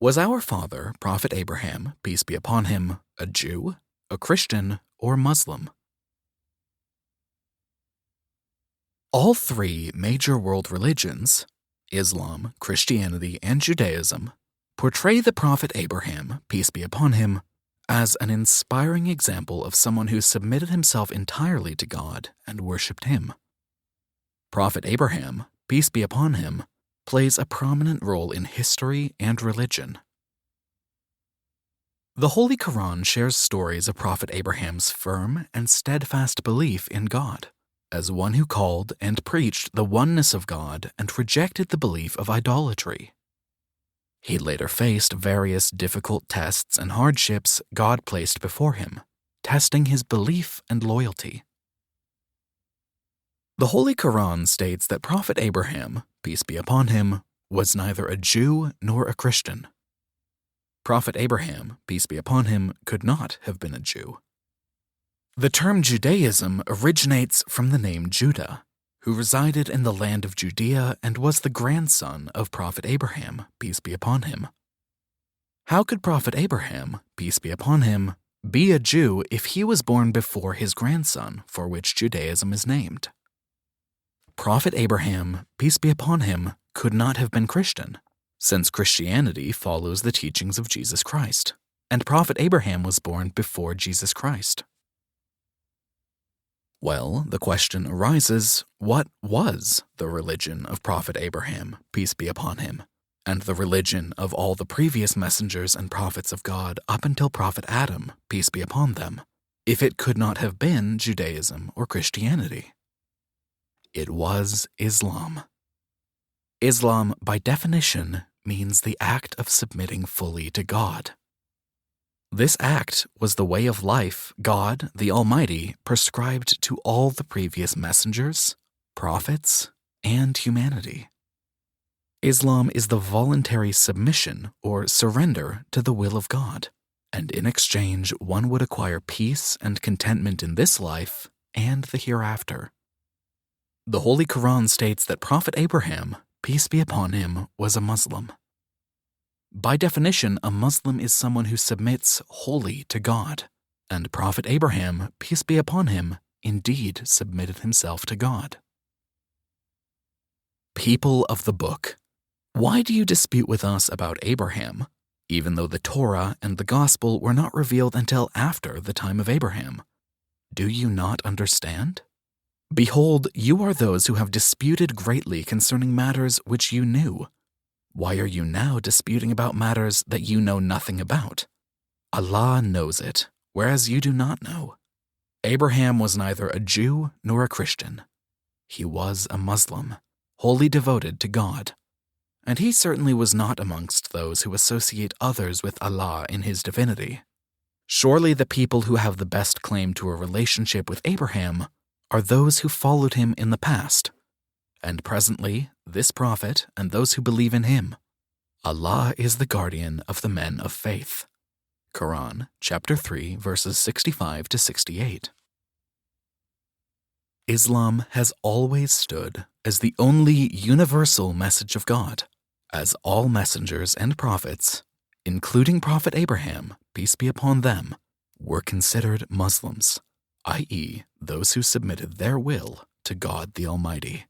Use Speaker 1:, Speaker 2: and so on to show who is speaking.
Speaker 1: Was our father, Prophet Abraham, peace be upon him, a Jew, a Christian, or Muslim? All three major world religions, Islam, Christianity, and Judaism, portray the Prophet Abraham, peace be upon him, as an inspiring example of someone who submitted himself entirely to God and worshipped him. Prophet Abraham, peace be upon him, plays a prominent role in history and religion. The Holy Quran shares stories of Prophet Abraham's firm and steadfast belief in God, as one who called and preached the oneness of God and rejected the belief of idolatry. He later faced various difficult tests and hardships God placed before him, testing his belief and loyalty. The Holy Quran states that Prophet Abraham, peace be upon him, was neither a Jew nor a Christian. Prophet Abraham, peace be upon him, could not have been a Jew. The term Judaism originates from the name Judah, who resided in the land of Judea and was the grandson of Prophet Abraham, peace be upon him. How could Prophet Abraham, peace be upon him, be a Jew if he was born before his grandson, for which Judaism is named? Prophet Abraham, peace be upon him, could not have been Christian, since Christianity follows the teachings of Jesus Christ, and Prophet Abraham was born before Jesus Christ. Well, the question arises, what was the religion of Prophet Abraham, peace be upon him, and the religion of all the previous messengers and prophets of God up until Prophet Adam, peace be upon them, if it could not have been Judaism or Christianity? It was Islam. Islam, by definition, means the act of submitting fully to God. This act was the way of life God, the Almighty, prescribed to all the previous messengers, prophets, and humanity. Islam is the voluntary submission or surrender to the will of God, and in exchange one would acquire peace and contentment in this life and the hereafter. The Holy Quran states that Prophet Abraham, peace be upon him, was a Muslim. By definition, a Muslim is someone who submits wholly to God, and Prophet Abraham, peace be upon him, indeed submitted himself to God. People of the book, why do you dispute with us about Abraham, even though the Torah and the Gospel were not revealed until after the time of Abraham? Do you not understand? Behold, you are those who have disputed greatly concerning matters which you knew. Why are you now disputing about matters that you know nothing about? Allah knows it, whereas you do not know. Abraham was neither a Jew nor a Christian. He was a Muslim, wholly devoted to God. And he certainly was not amongst those who associate others with Allah in his divinity. Surely the people who have the best claim to a relationship with Abraham are those who followed him in the past, and presently this prophet and those who believe in him. Allah is the guardian of the men of faith. Quran, chapter 3, verses 65 to 68. Islam has always stood as the only universal message of God, as all messengers and prophets, including Prophet Abraham, peace be upon them, were considered Muslims, i.e., those who submitted their will to God the Almighty.